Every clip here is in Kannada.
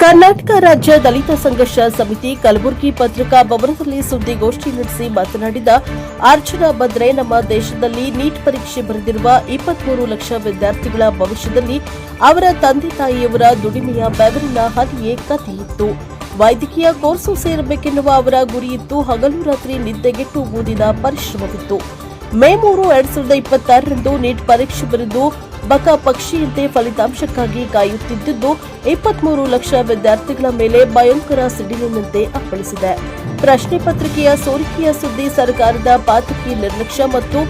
ಕರ್ನಾಟಕ ರಾಜ್ಯ ದಲಿತ ಸಂಘರ್ಷ ಸಮಿತಿ ಕಲಬುರಗಿ ಪತ್ರಿಕಾ ಭವನದಲ್ಲಿ ಸುದ್ದಿಗೋಷ್ಠಿ ನಡೆಸಿ ಮಾತನಾಡಿದ ಅರ್ಚನಾ ಬದ್ರೆ, ನಮ್ಮ ದೇಶದಲ್ಲಿ ನೀಟ್ ಪರೀಕ್ಷೆ ಬರೆದಿರುವ 23 ಲಕ್ಷ ವಿದ್ಯಾರ್ಥಿಗಳ ಭವಿಷ್ಯದಲ್ಲಿ ಅವರ ತಂದೆ ತಾಯಿಯವರ ದುಡಿಮೆಯ ಬೆವರಿನ ಹನಿಯೇ ಕಥೆಯಿತ್ತು. ವೈದ್ಯಕೀಯ ಕೋರ್ಸು ಸೇರಬೇಕೆನ್ನುವ ಅವರ ಗುರಿಯಿತ್ತು. ಹಗಲು ರಾತ್ರಿ ನಿದ್ದೆಗೆಟ್ಟು ಓದಿದ ಪರಿಶ್ರಮವಿತ್ತು. ಮೇ 3, 2026ರಂದು ನೀಟ್ ಪರೀಕ್ಷೆ ಬರೆದು ಬಕ ಪಕ್ಷಿಯಂತೆ ಫಲಿತಾಂಶಕ್ಕಾಗಿ ಕಾಯುತ್ತಿದ್ದುದು 23 ಲಕ್ಷ ವಿದ್ಯಾರ್ಥಿಗಳ ಮೇಲೆ ಭಯಂಕರ ಸಿಡಿಲಿನಂತೆ ಅಪ್ಪಳಿಸಿದೆ. ಪ್ರಶ್ನೆ ಪತ್ರಿಕೆಯ ಸೋರಿಕೆಯ ಸುದ್ದಿ ಸರ್ಕಾರದ ಪಾತಕಿ ನಿರ್ಲಕ್ಷ್ಯ ಮತ್ತು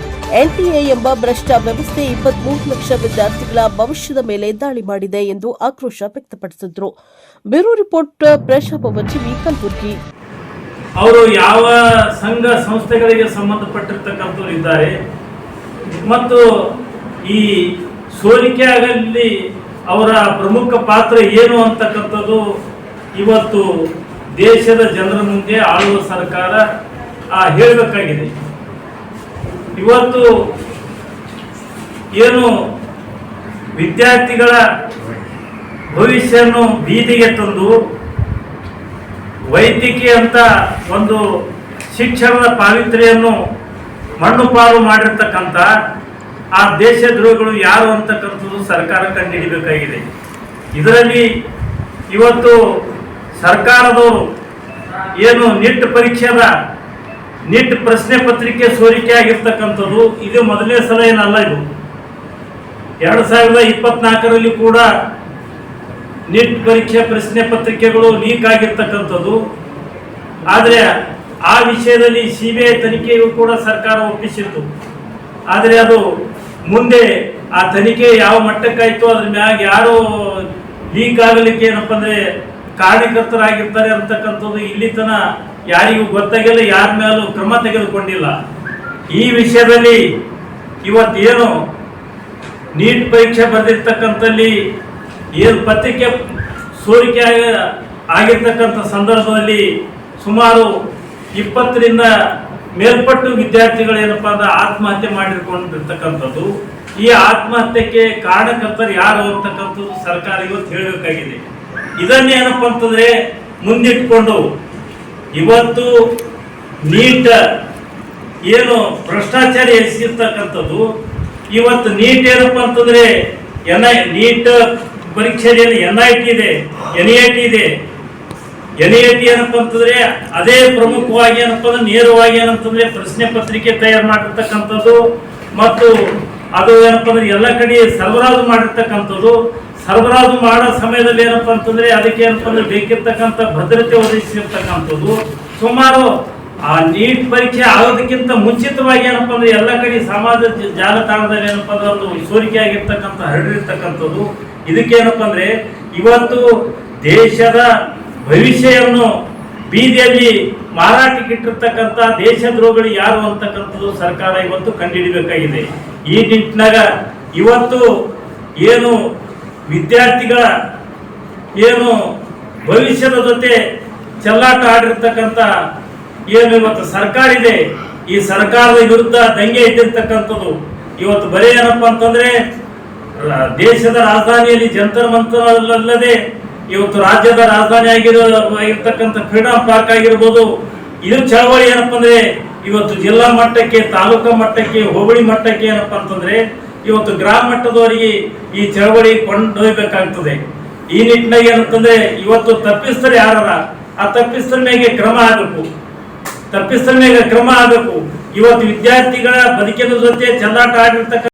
ಎನ್ಟಿಎ ಎಂಬ ಭ್ರಷ್ಟ ವ್ಯವಸ್ಥೆ 23 ಲಕ್ಷ ವಿದ್ಯಾರ್ಥಿಗಳ ಭವಿಷ್ಯದ ಮೇಲೆ ದಾಳಿ ಮಾಡಿದೆ ಎಂದು ಆಕ್ರೋಶ ವ್ಯಕ್ತಪಡಿಸಿದರು. Bureau report Prashabhavan TV Kalaburagi. ಅವರು ಯಾವ ಸಂಘ ಸಂಸ್ಥೆಗಳಿಗೆ ಸಂಬಂಧಪಟ್ಟಿರ್ತಕ್ಕಂಥವ್ರು ಇದ್ದಾರೆ ಮತ್ತು ಈ ಸೋರಿಕೆ ಆಗಲಿ ಅವರ ಪ್ರಮುಖ ಪಾತ್ರ ಏನು ಅಂತಕ್ಕಂಥದ್ದು ಇವತ್ತು ದೇಶದ ಜನರ ಮುಂದೆ ಆಳುವ ಸರ್ಕಾರ ಹೇಳಬೇಕಾಗಿದೆ. ಇವತ್ತು ಏನು ವಿದ್ಯಾರ್ಥಿಗಳ ಭವಿಷ್ಯವನ್ನು ಬೀದಿಗೆ ತಂದು ವೈದ್ಯಕೀಯ ಅಂತ ಒಂದು ಶಿಕ್ಷಣದ ಪಾವಿತ್ರ್ಯವನ್ನು ಮಣ್ಣುಪಾಲು ಮಾಡಿರ್ತಕ್ಕಂಥ ಆ ದೇಶದ್ರೋಹಿಗಳು ಯಾರು ಅಂತಕ್ಕಂಥದ್ದು ಸರ್ಕಾರ ಕಂಡುಹಿಡಿಯಬೇಕಾಗಿದೆ. ಇದರಲ್ಲಿ ಇವತ್ತು ಸರ್ಕಾರದವರು ಏನು ನೀಟ್ ಪರೀಕ್ಷೆದ ನೀಟ್ ಪ್ರಶ್ನೆ ಪತ್ರಿಕೆ ಸೋರಿಕೆ ಆಗಿರ್ತಕ್ಕಂಥದ್ದು ಇದು ಮೊದಲನೇ ಸಲ ಏನಲ್ಲ. ಇದು 2024ರಲ್ಲಿ ಕೂಡ ನೀಟ್ ಪರೀಕ್ಷೆ ಪ್ರಶ್ನೆ ಪತ್ರಿಕೆಗಳು ಲೀಕ್ ಆಗಿರ್ತಕ್ಕಂಥದ್ದು. ಆದರೆ ಆ ವಿಷಯದಲ್ಲಿ ಸಿಬಿಐ ತನಿಖೆಯೂ ಕೂಡ ಸರ್ಕಾರ ಒಪ್ಪಿಸಿತ್ತು. ಆದರೆ ಅದು ಮುಂದೆ ಆ ತನಿಖೆ ಯಾವ ಮಟ್ಟಕ್ಕಾಯಿತು, ಅದ್ರ ಮ್ಯಾಗ ಯಾರು ಲೀಕ್ ಆಗಲಿಕ್ಕೆ ಏನಪ್ಪ ಅಂದರೆ ಕಾರಣಕರ್ತರಾಗಿರ್ತಾರೆ ಅಂತಕ್ಕಂಥದ್ದು ಇಲ್ಲಿ ತನ ಯಾರಿಗೂ ಗೊತ್ತಾಗಿಲ್ಲ, ಯಾರ ಮೇಲೂ ಕ್ರಮ ತೆಗೆದುಕೊಂಡಿಲ್ಲ. ಈ ವಿಷಯದಲ್ಲಿ ಇವತ್ತೇನು ನೀಟ್ ಪರೀಕ್ಷೆ ಬರೆದಿರ್ತಕ್ಕಂಥಲ್ಲಿ ಏನು ಪತ್ರಿಕೆ ಸೋರಿಕೆ ಆಗಿರ್ತಕ್ಕಂಥ ಸಂದರ್ಭದಲ್ಲಿ ಸುಮಾರು 20ರಿಂದ ಮೇಲ್ಪಟ್ಟು ವಿದ್ಯಾರ್ಥಿಗಳು ಏನಪ್ಪಾ ಅಂದ್ರೆ ಆತ್ಮಹತ್ಯೆ ಮಾಡಿಕೊಂಡಿರ್ತಕ್ಕಂಥದ್ದು. ಈ ಆತ್ಮಹತ್ಯೆಗೆ ಕಾರಣಕರ್ತರು ಯಾರು ಅಂತಕ್ಕಂಥದ್ದು ಸರ್ಕಾರ ಇವತ್ತು ಹೇಳಬೇಕಾಗಿದೆ. ಇದನ್ನೇನಪ್ಪ ಅಂತಂದ್ರೆ ಮುಂದಿಟ್ಕೊಂಡು ಇವತ್ತು ನೀಟ್ ಏನು ಭ್ರಷ್ಟಾಚಾರ ಎಸಗಿರ್ತಕ್ಕಂಥದ್ದು, ಇವತ್ತು ನೀಟ್ ಏನಪ್ಪ ಅಂತಂದ್ರೆ ನೀಟ್ ಪರೀಕ್ಷೆಯಲ್ಲಿ NIT ಇದೆ, NET ಇದೆ. NET ಏನಪ್ಪ ಅಂತಂದ್ರೆ ಅದೇ ಪ್ರಮುಖವಾಗಿ ಏನಪ್ಪ ಅಂದ್ರೆ ನೇರವಾಗಿ ಏನಂತಂದ್ರೆ ಪ್ರಶ್ನೆ ಪತ್ರಿಕೆ ತಯಾರು ಮಾಡಿರ್ತಕ್ಕಂಥದ್ದು ಮತ್ತು ಅದು ಏನಪ್ಪ ಅಂದ್ರೆ ಎಲ್ಲ ಕಡೆ ಸರಬರಾಜು ಮಾಡಿರ್ತಕ್ಕಂಥದ್ದು. ಸರಬರಾಜು ಮಾಡೋ ಸಮಯದಲ್ಲಿ ಏನಪ್ಪ ಅಂತಂದ್ರೆ ಅದಕ್ಕೆ ಏನಪ್ಪ ಅಂದ್ರೆ ಬೇಕಿರ್ತಕ್ಕಂಥ ಭದ್ರತೆ ಒದಗಿಸಿರ್ತಕ್ಕಂಥದ್ದು. ಸುಮಾರು ಆ ನೀಟ್ ಪರೀಕ್ಷೆ ಆಗೋದಕ್ಕಿಂತ ಮುಂಚಿತವಾಗಿ ಏನಪ್ಪ ಅಂದ್ರೆ ಎಲ್ಲ ಕಡೆ ಸಮಾಜ ಜಾಲತಾಣದಲ್ಲಿ ಏನಪ್ಪ ಅಂದ್ರೆ ಒಂದು ಸೋರಿಕೆ ಆಗಿರ್ತಕ್ಕಂಥ ಹರಡಿರ್ತಕ್ಕಂಥದ್ದು. ಇದಕ್ಕೇನಪ್ಪ ಅಂದ್ರೆ ಇವತ್ತು ದೇಶದ ಭವಿಷ್ಯವನ್ನು ಬೀದಿಯಲ್ಲಿ ಮಾರಾಟಕ್ಕಿಟ್ಟಿರ್ತಕ್ಕಂಥ ದೇಶದ್ರೋಹಿಗಳು ಯಾರು ಅಂತಕ್ಕಂಥದ್ದು ಸರ್ಕಾರ ಇವತ್ತು ಕಂಡುಹಿಡಿಯಬೇಕಾಗಿದೆ. ಈ ನಿಟ್ಟಿನಾಗ ಇವತ್ತು ಏನು ವಿದ್ಯಾರ್ಥಿಗಳ ಏನು ಭವಿಷ್ಯದ ಜೊತೆ ಚೆಲ್ಲಾಟ ಆಡಿರ್ತಕ್ಕಂಥ ಏನು ಇವತ್ತು ಸರ್ಕಾರ ಇದೆ, ಈ ಸರ್ಕಾರದ ವಿರುದ್ಧ ದಂಗೆ ಇದ್ದಿರ್ತಕ್ಕಂಥದ್ದು ಇವತ್ತು ಬರೀ ಏನಪ್ಪ ಅಂತಂದ್ರೆ ದೇಶದ ರಾಜಧಾನಿಯಲ್ಲಿ ಜಂತರ್ ಮಂತರ್ ಅಲ್ಲದೆ ಇವತ್ತು ರಾಜ್ಯದ ರಾಜಧಾನಿ ಆಗಿರ್ತಕ್ಕಂಥ ಫ್ರೀಡಂ ಪಾರ್ಕ್ ಆಗಿರ್ಬೋದು. ಇದು ಚಳವಳಿ ಏನಪ್ಪ ಅಂದ್ರೆ ಇವತ್ತು ಜಿಲ್ಲಾ ಮಟ್ಟಕ್ಕೆ, ತಾಲೂಕಾ ಮಟ್ಟಕ್ಕೆ, ಹೋಬಳಿ ಮಟ್ಟಕ್ಕೆ ಏನಪ್ಪ ಅಂತಂದ್ರೆ ಇವತ್ತು ಗ್ರಾಮ ಮಟ್ಟದವರಿಗೆ ಈ ಚಳವಳಿ ಕೊಂಡೊಯ್ಬೇಕಾಗ್ತದೆ. ಈ ನಿಟ್ಟಿನಾಗ ಏನಂತಂದ್ರೆ ಇವತ್ತು ತಪ್ಪಿಸ್ತಾರೆ ಯಾರ ಆ ತಪ್ಪಿಸ್ತರ ಮೇಲೆ ಕ್ರಮ ಆಗಬೇಕು. ಇವತ್ತು ವಿದ್ಯಾರ್ಥಿಗಳ ಬದುಕಿನ ಜೊತೆ ಚೆಲ್ಲಾಟ ಆಡಿರ್ತಕ್ಕಂಥ